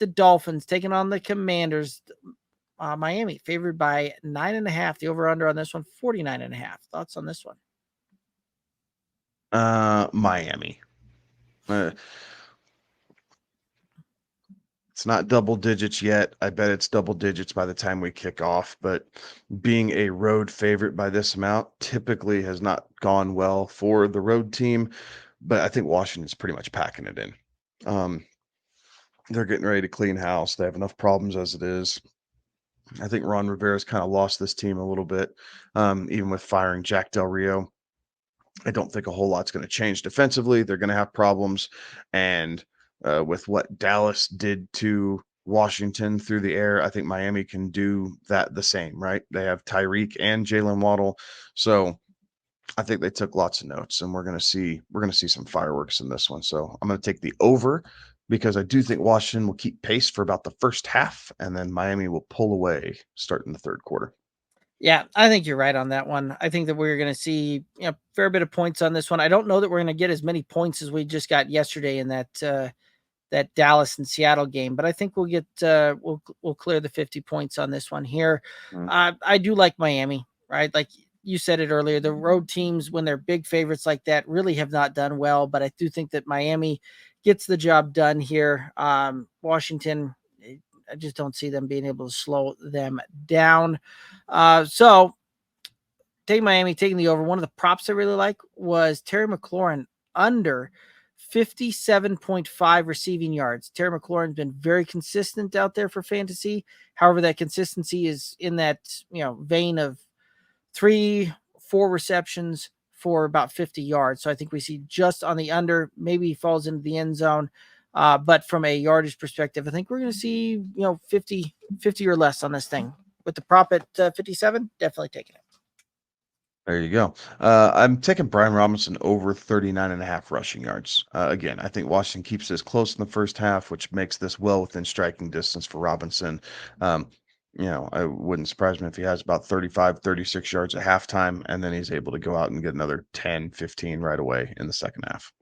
the Dolphins taking on the Commanders. Miami favored by 9.5. The over-under on this one, 49.5. Thoughts on this one? Miami. It's not double digits yet. I bet it's double digits by the time we kick off, but being a road favorite by this amount typically has not gone well for the road team, but I think Washington's pretty much packing it in. They're getting ready to clean house. They have enough problems as it is. I think Ron Rivera's kind of lost this team a little bit, even with firing Jack Del Rio. I don't think a whole lot's going to change defensively. They're going to have problems. And with what Dallas did to Washington through the air, I think Miami can do that the same, right? They have Tyreek and Jalen Waddle. So I think they took lots of notes, and we're going to see some fireworks in this one. So I'm going to take the over because I do think Washington will keep pace for about the first half, and then Miami will pull away starting the third quarter. Yeah, I think you're right on that one. I think that we're going to see a fair bit of points on this one. I don't know that we're going to get as many points as we just got yesterday in that Dallas and Seattle game, but I think we'll get we'll clear the 50 points on this one here. I do like Miami, right? Like you said it earlier, the road teams when they're big favorites like that really have not done well, but I do think that Miami gets the job done here. Washington, I just don't see them being able to slow them down. So take Miami, taking the over. One of the props I really like was Terry McLaurin under 57.5 receiving yards. Terry McLaurin's been very consistent out there for fantasy. However, that consistency is in that, vein of 3-4 receptions for about 50 yards. So I think we see just on the under, maybe he falls into the end zone. But from a yardage perspective, I think we're going to see, 50 or less on this thing. With the prop at 57, definitely taking it. There you go. I'm taking Brian Robinson over 39.5 rushing yards. Again, I think Washington keeps this close in the first half, which makes this well within striking distance for Robinson. I wouldn't surprise me if he has about 35, 36 yards at halftime, and then he's able to go out and get another 10, 15 right away in the second half.